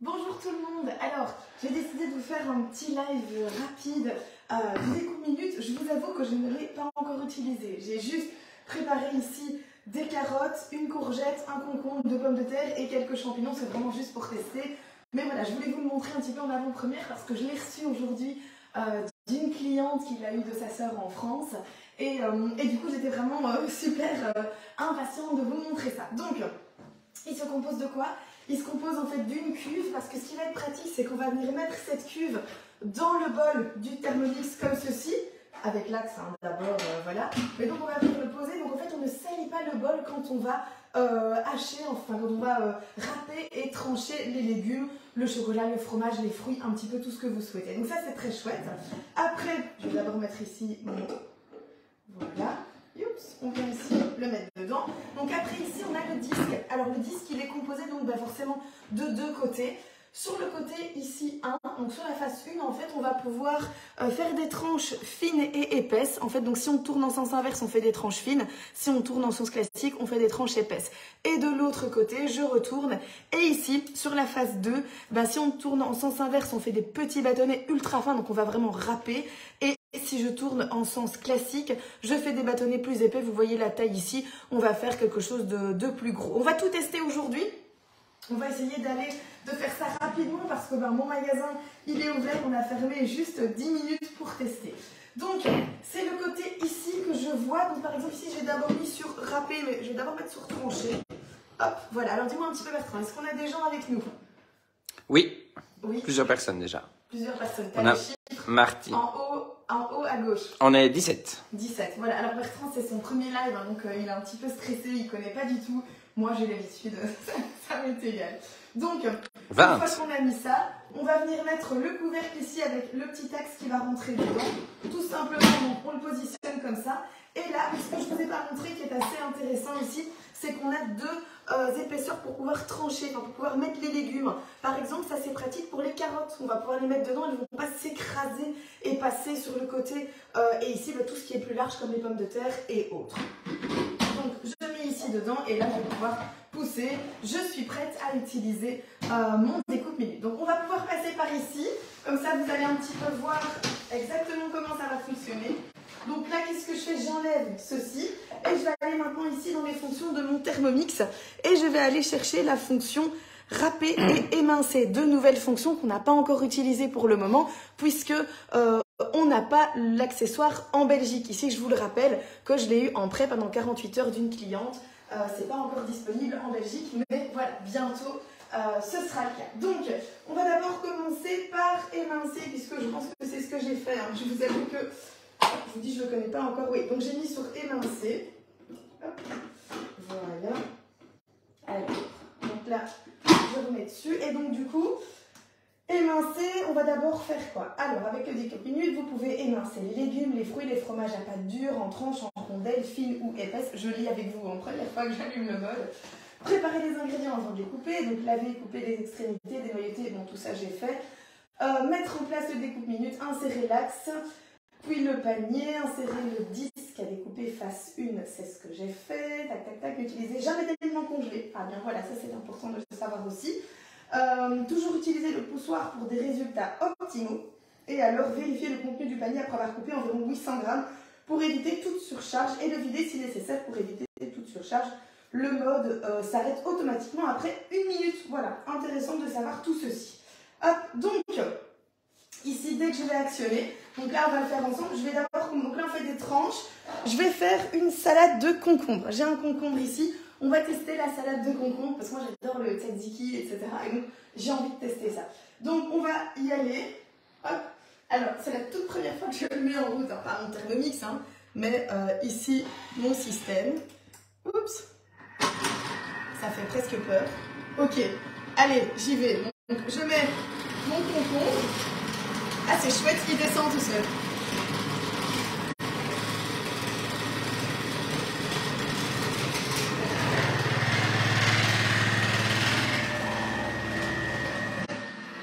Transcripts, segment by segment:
Bonjour tout le monde. Alors, j'ai décidé de vous faire un petit live rapide de découpe minutes. Je vous avoue que je ne l'ai pas encore utilisé. J'ai juste préparé ici des carottes, une courgette, un concombre, 2 pommes de terre et quelques champignons. C'est vraiment juste pour tester. Mais voilà, je voulais vous le montrer un petit peu en avant-première parce que je l'ai reçu aujourd'hui d'une cliente qui l'a eu de sa sœur en France. Et du coup, j'étais vraiment super impatiente de vous montrer ça. Donc, il se compose de quoi? Il se compose en fait d'une cuve parce que ce qui va être pratique, c'est qu'on va venir mettre cette cuve dans le bol du Thermomix comme ceci, avec l'axe hein, d'abord, voilà. Mais donc on va venir le poser, donc en fait on ne salit pas le bol quand on va hacher, enfin quand on va râper et trancher les légumes, le chocolat, le fromage, les fruits, un petit peu tout ce que vous souhaitez. Donc ça c'est très chouette. Après, je vais d'abord mettre ici mon... Voilà. Oups, on vient ici le mettre dedans. Donc après ici on a le disque. Alors le disque il est composé donc forcément de 2 côtés. Sur le côté ici 1, donc sur la face 1 en fait on va pouvoir faire des tranches fines et épaisses. En fait donc si on tourne en sens inverse on fait des tranches fines. Si on tourne en sens classique on fait des tranches épaisses. Et de l'autre côté je retourne. Et ici sur la face 2, si on tourne en sens inverse on fait des petits bâtonnets ultra fins. Donc on va vraiment râper. Et si je tourne en sens classique, je fais des bâtonnets plus épais. Vous voyez la taille ici. On va faire quelque chose de plus gros. On va tout tester aujourd'hui. On va essayer de faire ça rapidement parce que mon magasin, il est ouvert. On a fermé juste 10 minutes pour tester. Donc, c'est le côté ici que je vois. Donc, par exemple, ici, j'ai d'abord mis sur râper, mais je vais d'abord mettre sur trancher. Hop, voilà. Alors, dis-moi un petit peu, Bertrand, est-ce qu'on a des gens avec nous? Oui. Oui. Plusieurs personnes déjà. Plusieurs personnes. On a Marty. En haut à gauche. On est 17. 17, voilà. Alors Bertrand, c'est son premier live, hein, donc il est un petit peu stressé, il ne connaît pas du tout. Moi, j'ai l'habitude, ça m'est égal. Donc, 20. Une fois qu'on a mis ça, on va venir mettre le couvercle ici avec le petit axe qui va rentrer dedans. Tout simplement, donc, on le positionne comme ça. Et là, ce que je ne vous ai pas montré qui est assez intéressant ici, c'est qu'on a 2 épaisseurs pour pouvoir trancher, pour pouvoir mettre les légumes. Par exemple, ça c'est pratique pour les carottes. On va pouvoir les mettre dedans, elles ne vont pas s'écraser et passer sur le côté. Et ici, tout ce qui est plus large comme les pommes de terre et autres. Donc, je mets ici dedans et là, je vais pouvoir pousser. Je suis prête à utiliser mon découpe minute. Donc, on va pouvoir passer par ici. Comme ça, vous allez un petit peu voir exactement comment ça va fonctionner. Donc là, qu'est-ce que je fais? J'enlève ceci et je vais aller maintenant ici dans les fonctions de mon Thermomix et je vais aller chercher la fonction râper et émincer. 2 nouvelles fonctions qu'on n'a pas encore utilisées pour le moment puisque on n'a pas l'accessoire en Belgique. Ici, je vous le rappelle que je l'ai eu en prêt pendant 48 heures d'une cliente. C'est pas encore disponible en Belgique, mais voilà, bientôt. Ce sera le cas. Donc, on va d'abord commencer par émincer puisque je pense que c'est ce que j'ai fait. Hein. Je vous avoue que je vous dis, je ne le connais pas encore. Oui, donc j'ai mis sur émincer. Hop. Voilà. Alors, donc là, je remets dessus. Et donc, du coup, émincer, on va d'abord faire quoi? Alors, avec le découpe minute, vous pouvez émincer les légumes, les fruits, les fromages à pâte dure, en tranches, en rondelles, fines ou épaisses. Je lis avec vous en première fois que j'allume le mode. Préparer les ingrédients avant de les couper. Donc, laver, couper les extrémités, dénoyauter. Bon, tout ça, j'ai fait. Mettre en place le découpe minute, insérer l'axe. Puis le panier, insérer le disque à découper face 1, c'est ce que j'ai fait. Tac, tac, tac, utiliser jamais d'éléments congelés. Ah bien voilà, ça c'est important de le savoir aussi. Toujours utiliser le poussoir pour des résultats optimaux. Et alors vérifier le contenu du panier après avoir coupé environ 800 grammes pour éviter toute surcharge et le vider si nécessaire pour éviter toute surcharge. Le mode s'arrête automatiquement après 1 minute. Voilà, intéressant de savoir tout ceci. Hop, donc... Ici, dès que je vais actionner, donc là on va le faire ensemble, je vais d'abord, donc là on fait des tranches, je vais faire une salade de concombre. J'ai un concombre ici, on va tester la salade de concombre, parce que moi j'adore le tzatziki, etc. Et donc j'ai envie de tester ça. Donc on va y aller, hop. Alors c'est la toute première fois que je le mets en route, hein, pas mon Thermomix, hein, mais ici mon système. Oups, ça fait presque peur. Ok, allez, j'y vais. Donc je mets mon concombre. Ah, c'est chouette, il descend tout seul.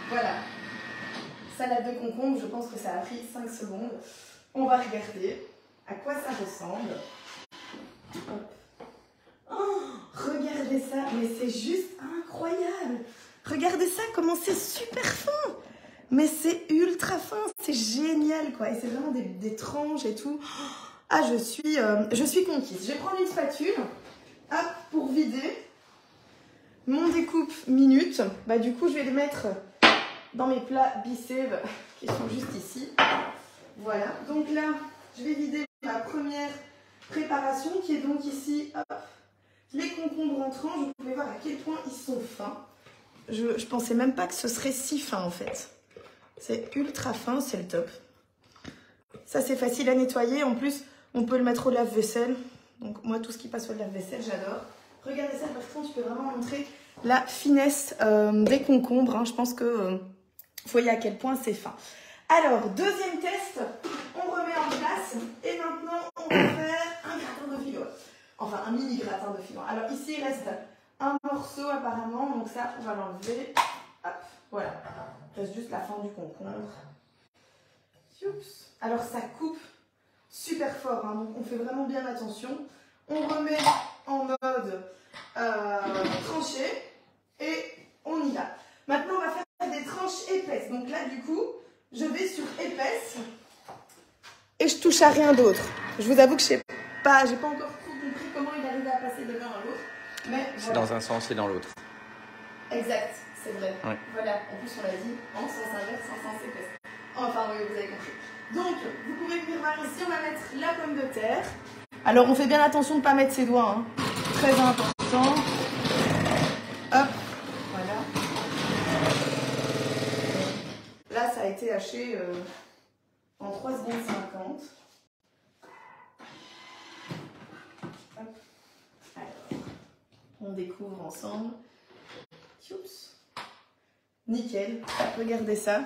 Voilà. Salade de concombre, je pense que ça a pris 5 secondes. On va regarder à quoi ça ressemble. Hop. Oh, regardez ça, mais c'est juste incroyable. Regardez ça, comment c'est super fin. Mais c'est ultra fin, c'est génial quoi. Et c'est vraiment des tranches et tout. Ah, je suis conquise. Je vais prendre une spatule, hop, pour vider mon découpe minute. Bah du coup, je vais les mettre dans mes plats Bicève qui sont juste ici. Voilà. Donc là, je vais vider ma première préparation qui est donc ici, hop, les concombres en tranches. Vous pouvez voir à quel point ils sont fins. Je pensais même pas que ce serait si fin en fait. C'est ultra fin, c'est le top. Ça, c'est facile à nettoyer. En plus, on peut le mettre au lave-vaisselle. Donc, moi, tout ce qui passe au lave-vaisselle, j'adore. Regardez ça, par contre, je peux vraiment montrer la finesse des concombres. Hein. Je pense que vous voyez à quel point c'est fin. Alors, deuxième test, on remet en place. Et maintenant, on va faire un gratin dauphinois. Enfin, un mini gratin dauphinois. Alors, ici, il reste un morceau apparemment. Donc ça, on va l'enlever. Hop, voilà. Il reste juste la fin du concombre. Oups. Alors ça coupe super fort, hein, donc on fait vraiment bien attention. On remet en mode tranché et on y va. Maintenant on va faire des tranches épaisses. Donc là du coup, je vais sur épaisse et je touche à rien d'autre. Je vous avoue que j'ai pas encore trop compris comment il arrivait à passer de l'un à l'autre. Mais C'est voilà. dans un sens et dans l'autre. Exact, c'est vrai. Oui. Voilà, en plus on l'a dit, en sens inverse, en sens épaisse. Enfin oui, vous avez compris. Donc, vous pouvez venir voir ici, on va mettre la pomme de terre. Alors, on fait bien attention de ne pas mettre ses doigts. Hein. Très important. Hop, voilà. Là, ça a été haché en 3 secondes 50. Hop. Alors, on découvre ensemble. Oups. Nickel, regardez ça.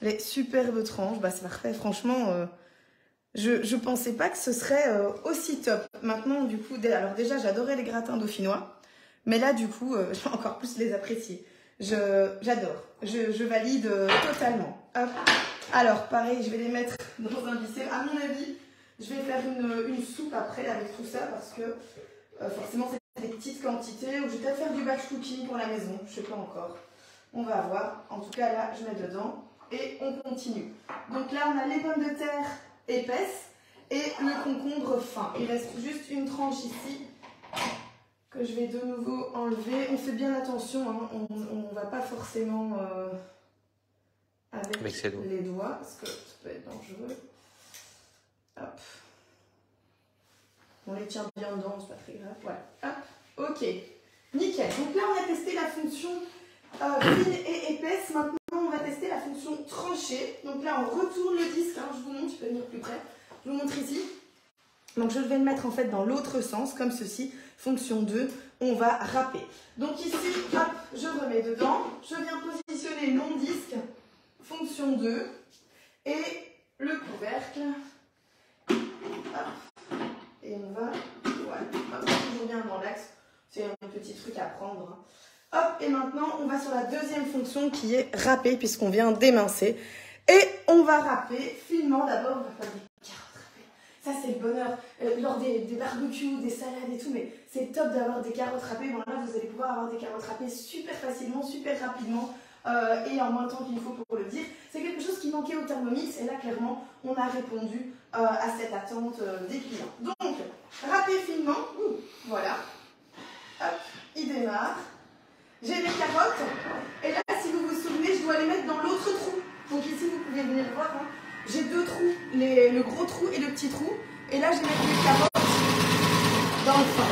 Les superbes tranches, bah c'est parfait. Franchement, je pensais pas que ce serait aussi top. Maintenant, du coup, alors déjà, j'adorais les gratins dauphinois. Mais là, du coup, je vais encore plus les apprécier. J'adore. Je valide totalement. Hop. Alors, pareil, je vais les mettre dans un bicève. À mon avis, je vais faire une soupe après avec tout ça parce que forcément, c'est des petites quantités. Ou je vais peut-être faire du batch cooking pour la maison. Je sais pas encore. On va voir. En tout cas, là, je mets dedans. Et on continue. Donc là, on a les pommes de terre épaisses et le concombre fin. Il reste juste une tranche ici que je vais de nouveau enlever. On fait bien attention, hein. On ne va pas forcément avec les doigts parce que ça peut être dangereux. Hop. On les tient bien dedans, c'est pas très grave. Voilà. Hop. Ok. Nickel. Donc là, on a testé la fonction fine et épaisse. Maintenant, on va tester la fonction tranchée. Donc là, on retourne le disque. Hein, je vous montre, je peux venir plus près. Je vous montre ici. Donc je vais le mettre en fait dans l'autre sens, comme ceci. Fonction 2, on va râper. Donc ici, hop, je remets dedans. Je viens positionner mon disque. Fonction 2. Et le couvercle. Hop. Et on va, voilà, hop, toujours bien dans l'axe. C'est un petit truc à prendre. Hop, et maintenant, on va sur la deuxième fonction qui est râper, puisqu'on vient d'émincer. Et on va râper finement. D'abord, on va faire des carottes râpées. Ça, c'est le bonheur. Lors des barbecues, des salades et tout, mais c'est top d'avoir des carottes râpées. Bon, là, vous allez pouvoir avoir des carottes râpées super facilement, super rapidement. Et en moins de temps qu'il faut pour le dire. C'est quelque chose qui manquait au Thermomix. Et là, clairement, on a répondu à cette attente des clients. Donc, râper finement. Voilà. Hop, il démarre. J'ai mes carottes, et là, si vous vous souvenez, je dois les mettre dans l'autre trou. Donc ici, vous pouvez venir voir, hein. J'ai deux trous, le gros trou et le petit trou. Et là, je vais mettre mes carottes dans le fond.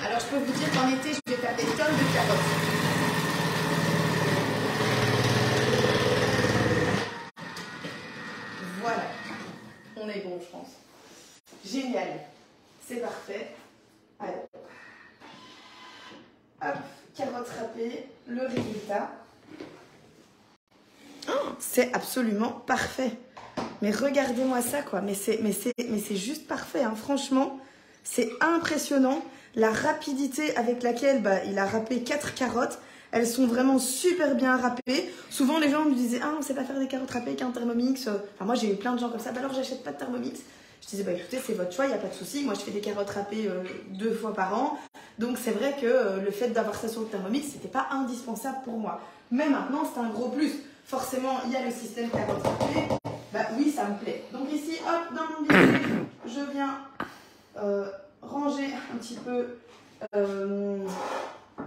Alors, je peux vous dire qu'en été, je vais faire des tonnes de carottes. Voilà, on est bon, je pense. Génial, c'est parfait. Alors, hop, carottes râpées, le résultat. Oh, c'est absolument parfait. Mais regardez-moi ça, quoi. Mais c'est juste parfait, hein. Franchement, c'est impressionnant. La rapidité avec laquelle il a râpé 4 carottes, Elles sont vraiment super bien râpées. Souvent, les gens me disaient « Ah, on sait pas faire des carottes râpées avec un Thermomix. » Enfin, moi, j'ai eu plein de gens comme ça. « Bah alors, j'achète pas de Thermomix. » Je disais « Bah écoutez, c'est votre choix, il n'y a pas de souci. Moi, je fais des carottes râpées 2 fois par an. » Donc, c'est vrai que le fait d'avoir ça sur le Thermomix, c'était pas indispensable pour moi. Mais maintenant, c'est un gros plus. Forcément, il y a le système carottes râpées. Bah oui, ça me plaît. Donc ici, hop, dans mon bistrot, je viens ranger un petit peu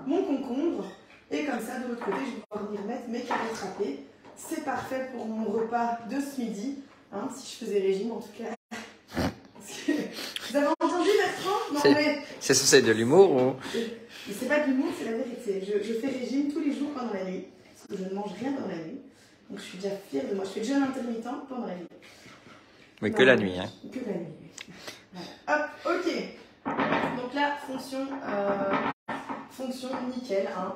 mon concombre. Et comme ça, de l'autre côté, je vais pouvoir venir mettre mes carottes râpées. C'est parfait pour mon repas de ce midi. Hein, si je faisais régime, en tout cas. Vous avez entendu, Bertrand? C'est censé être de l'humour ou... Mais c'est pas de l'humour, c'est la vérité. Je fais régime tous les jours pendant la nuit. Parce que je ne mange rien pendant la nuit. Donc je suis déjà fière de moi. Je fais le jeûne intermittent pendant la nuit. Mais que la nuit, hein. Que la nuit. Voilà. Hop, ok. Donc là, fonction nickel. Hein.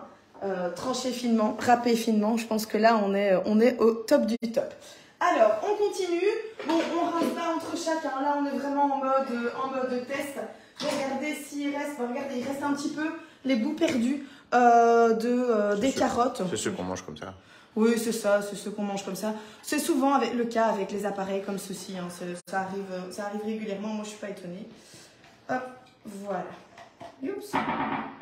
Trancher finement, râper finement. Je pense que là, on est au top du top. Alors, on continue. Bon, on rince pas entre chacun. Là, on est vraiment en mode test. Regardez s'il reste. Regardez, il reste un petit peu les bouts perdus des carottes. C'est ceux qu'on mange comme ça. Oui, c'est ça, c'est ce qu'on mange comme ça. C'est souvent le cas avec les appareils comme ceci. Hein. Ça arrive régulièrement. Moi, je suis pas étonnée. Hop, voilà. Oups.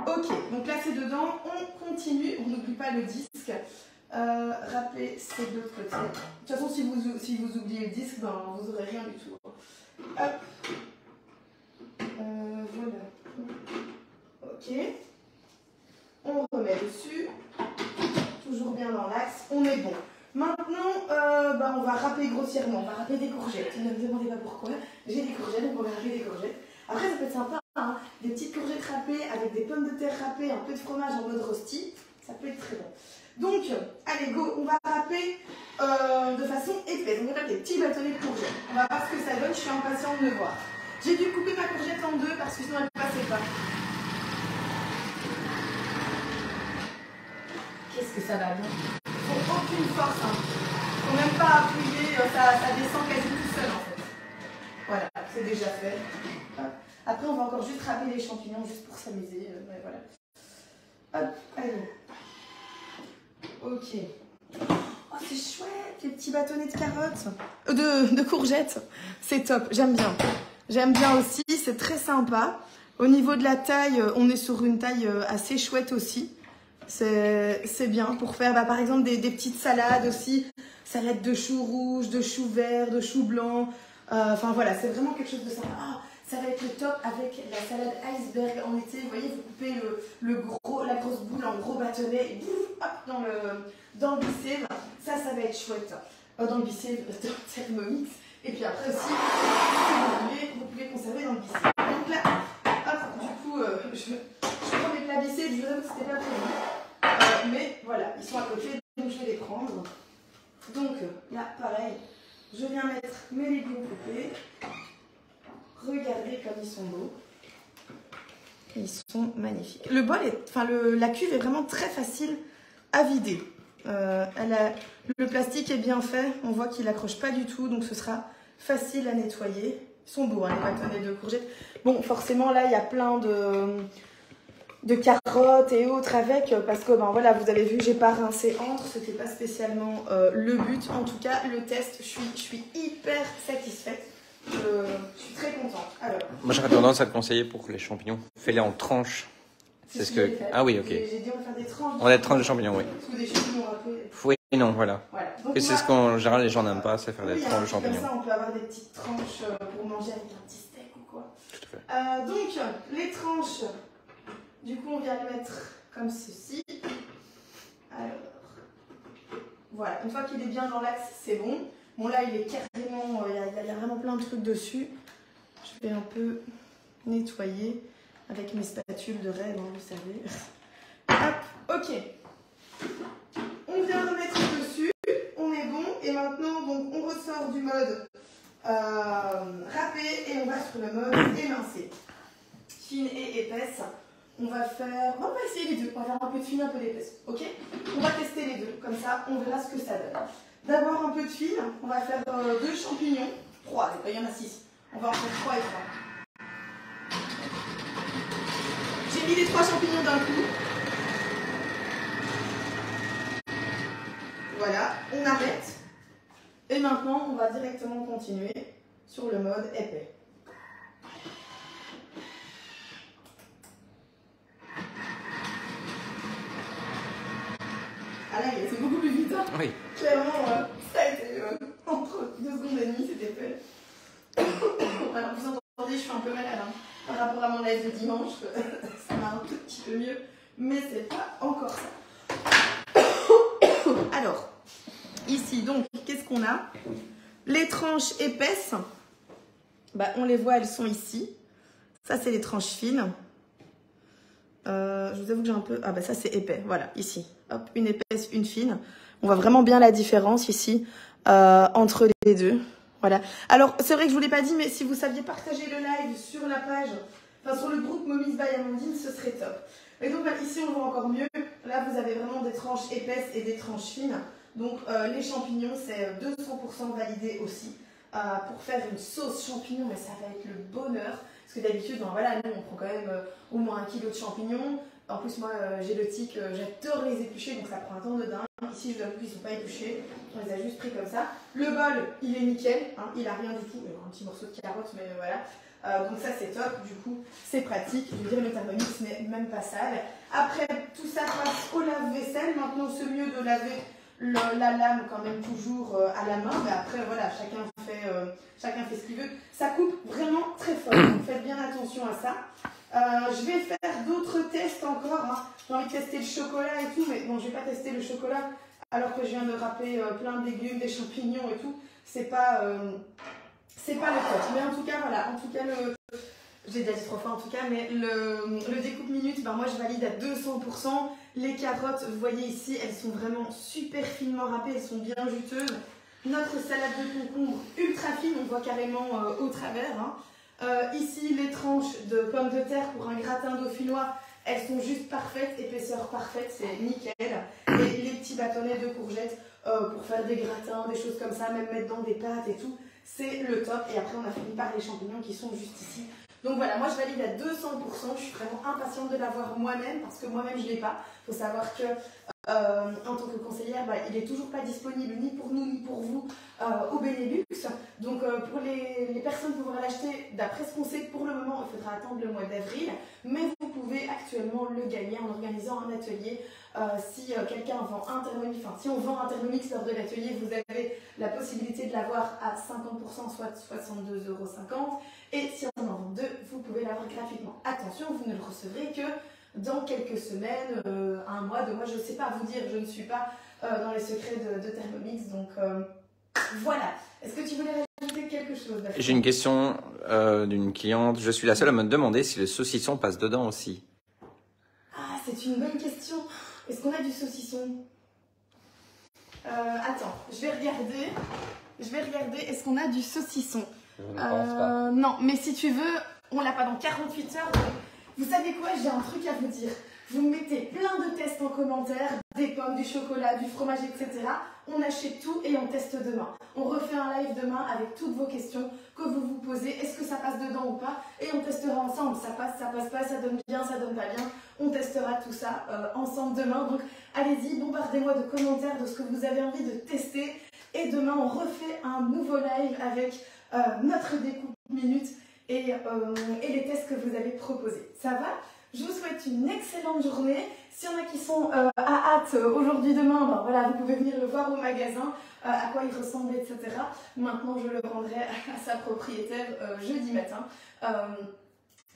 Ok, donc là, c'est dedans. On continue. On n'oublie pas le disque. Râper, c'est de l'autre côté. De toute façon, si vous oubliez le disque, ben, vous n'aurez rien du tout. Hop. Voilà. Ok. On remet dessus. Toujours bien dans l'axe. On est bon. Maintenant, on va râper grossièrement. On va râper des courgettes. Ne me demandez pas pourquoi. J'ai des courgettes, donc on va râper des courgettes. Après, ça peut être sympa. Hein, des petites courgettes râpées avec des pommes de terre râpées, un peu de fromage en mode rosti. Ça peut être très bon. Donc, allez, go, on va râper de façon épaisse. On va faire des petits bâtonnets de courgettes. On va voir ce que ça donne, je suis impatiente de voir. J'ai dû couper ma courgette en deux parce que sinon elle ne passait pas. Qu'est-ce que ça va bien. Faut aucune force. Hein. Faut même pas appuyer, ça descend quasi tout seul en fait. Voilà, c'est déjà fait. Après, on va encore juste râper les champignons juste pour s'amuser. Ouais, voilà. Hop, allez. Ok. Oh, c'est chouette, les petits bâtonnets de carottes. De courgettes. C'est top, j'aime bien. J'aime bien aussi, c'est très sympa. Au niveau de la taille, on est sur une taille assez chouette aussi. C'est bien pour faire, par exemple, des petites salades aussi. Salade de choux rouges, de choux verts, de choux blancs. Enfin, voilà, c'est vraiment quelque chose de sympa. Ah, ça va être le top avec la salade iceberg en été. Vous voyez, vous coupez la grosse boule en gros bâtonnet et bouf, hop, dans le bicève. Ça va être chouette. Dans le bicève, dans le Thermomix. Et puis après aussi, si vous pouvez conserver dans le bicève. Donc là, hop, du coup, je prends mes plats bicèves, je vous avoue que c'était pas prévu. Mais voilà, ils sont à côté, donc je vais les prendre. Donc là, pareil, je viens mettre mes légumes coupés. Regardez comme ils sont beaux. Ils sont magnifiques. Le bol la cuve est vraiment très facile à vider. Le plastique est bien fait. On voit qu'il n'accroche pas du tout, donc ce sera facile à nettoyer. Ils sont beaux, hein, les bâtonnets de courgettes. Bon, forcément, là, il y a plein de carottes et autres avec, parce que, voilà, vous avez vu, j'ai pas rincé entre. C'était pas spécialement le but. En tout cas, le test, je suis hyper satisfaite. Je suis très contente. Alors, moi, j'aurais tendance à te conseiller pour les champignons. Fais-les en tranches. C'est ce que... Ah oui, ok. J'ai dit on va faire des tranches. On a des tranches de champignons, oui. Ou des champignons râpés. Oui, non, voilà. Donc, et c'est ce qu'en général les gens n'aiment pas, c'est faire des tranches de champignons. Comme ça, on peut avoir des petites tranches pour manger avec un petit steak ou quoi. Tout à fait. Donc, les tranches, du coup, on vient les mettre comme ceci. Alors, voilà. Une fois qu'il est bien dans l'axe, c'est bon. Bon, là, il est carrément... Il y a vraiment plein de trucs dessus. Je vais un peu nettoyer avec mes spatules de rêve, hein, vous savez. Hop, ok. On vient remettre dessus. On est bon. Et maintenant, donc, on ressort du mode râpé et on va sur le mode émincé. Fine et épaisse. On va essayer les deux. On va faire un peu de fine, un peu d'épaisse. Ok? On va tester les deux. Comme ça, on verra ce que ça donne. D'abord un peu de fine. On va faire 2 champignons. 3, il y en a 6. On va en faire 3 et 3. J'ai mis les 3 champignons d'un coup. Voilà, on arrête. Et maintenant, on va directement continuer sur le mode épais. Ah là, c'est beaucoup plus vite. Hein. Oui. Clairement, ça a été entre 2 secondes et demie, c'était fait. Alors, vous entendez, je suis un peu malade. Hein. Par rapport à mon live de dimanche, ça va un tout petit peu mieux. Mais c'est pas encore ça. Alors, ici, donc, qu'est-ce qu'on a? Les tranches épaisses, bah, on les voit, elles sont ici. Ça, c'est les tranches fines. Je vous avoue que j'ai un peu... Ah bah ça, c'est épais. Voilà, ici. Hop, une épaisse, une fine. On voit vraiment bien la différence ici entre les deux. Voilà. Alors, c'est vrai que je ne vous l'ai pas dit, mais si vous saviez partager le live sur la page, enfin sur le groupe Mommy's by Amandine, ce serait top. Et donc, bah, ici, on voit encore mieux. Là, vous avez vraiment des tranches épaisses et des tranches fines. Donc, les champignons, c'est 200% validé aussi. Pour faire une sauce champignon, mais ça va être le bonheur. Parce que d'habitude, ben voilà, nous, on prend quand même au moins 1 kg de champignons. En plus, moi, j'ai le tic, j'adore les éplucher, donc ça prend un temps de dingue. Ici, je dois avouer qu'ils ne sont pas épluchés. On les a juste pris comme ça. Le bol, il est nickel. Hein, il n'a rien du tout. Un petit morceau de carotte, mais voilà. Donc ça, c'est top. Du coup, c'est pratique. Je veux dire, le Thermomix n'est même pas sale. Après, tout ça passe au lave-vaisselle. Maintenant, c'est mieux de laver la lame quand même toujours à la main. Mais après, voilà, chacun fait ce qu'il veut. Ça coupe vraiment très fort. Donc, faites bien attention à ça. Je vais faire d'autres tests encore. Hein. J'ai envie de tester le chocolat et tout, mais bon, je ne vais pas tester le chocolat alors que je viens de râper plein de légumes, des champignons et tout. C'est pas le top. Mais en tout cas, voilà. En tout cas, j'ai déjà dit trop fort en tout cas, mais le découpe minute, ben moi je valide à 200%. Les carottes, vous voyez ici, elles sont vraiment super finement râpées, elles sont bien juteuses. Notre salade de concombre ultra fine, on voit carrément au travers. Hein. Ici, les tranches de pommes de terre pour un gratin dauphinois, elles sont juste parfaites, épaisseur parfaite, c'est nickel. Et les petits bâtonnets de courgettes pour faire des gratins, des choses comme ça, même mettre dans des pâtes et tout, c'est le top. Et après, on a fini par les champignons qui sont juste ici. Donc voilà, moi je valide à 200%, je suis vraiment impatiente de l'avoir moi-même parce que moi-même je ne l'ai pas. Il faut savoir que en tant que conseillère, bah, il n'est toujours pas disponible ni pour nous ni pour vous au Benelux. Donc pour les personnes pouvoir l'acheter, d'après ce qu'on sait pour le moment, il faudra attendre le mois d'avril. Mais vous pouvez actuellement le gagner en organisant un atelier. Si quelqu'un vend un Thermomix, enfin si on vend un Thermomix lors de l'atelier, vous avez la possibilité de l'avoir à 50%, soit 62,50 €. Et si on en vend 2, vous pouvez l'avoir gratuitement. Attention, vous ne le recevrez que dans quelques semaines, 1 mois, 2 mois, je ne sais pas vous dire, je ne suis pas dans les secrets de Thermomix, donc voilà. Est-ce que tu voulais rajouter quelque chose? J'ai une question d'une cliente. Je suis la seule à me demander si le saucisson passe dedans aussi. Ah, c'est une bonne question. Est-ce qu'on a du saucisson? Attends, je vais regarder. Est-ce qu'on a du saucisson? Je ne pense pas. Non, mais si tu veux, on l'a pas dans 48 heures. Vous savez quoi? J'ai un truc à vous dire. Vous mettez plein de tests en commentaire, des pommes, du chocolat, du fromage, etc. On achète tout et on teste demain. On refait un live demain avec toutes vos questions que vous vous posez. Est-ce que ça passe dedans ou pas? Et on testera ensemble. Ça passe pas, ça donne bien, ça donne pas bien. On testera tout ça ensemble demain. Donc allez-y, bombardez-moi de commentaires de ce que vous avez envie de tester. Et demain, on refait un nouveau live avec notre découpe minute et les tests que vous avez proposés. Ça va? Je vous souhaite une excellente journée. S'il y en a qui sont à hâte aujourd'hui, demain, ben voilà, vous pouvez venir le voir au magasin, à quoi il ressemble, etc. Maintenant, je le rendrai à sa propriétaire jeudi matin,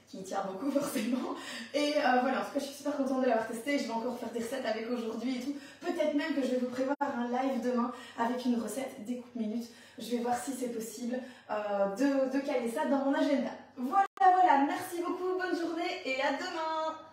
qui tient beaucoup forcément. Et voilà, en tout cas, je suis super contente de l'avoir testé. Je vais encore faire des recettes avec aujourd'hui et tout. Peut-être même que je vais vous prévoir un live demain avec une recette découpe minute. Je vais voir si c'est possible de caler ça dans mon agenda. Voilà, merci beaucoup, bonne journée et à demain!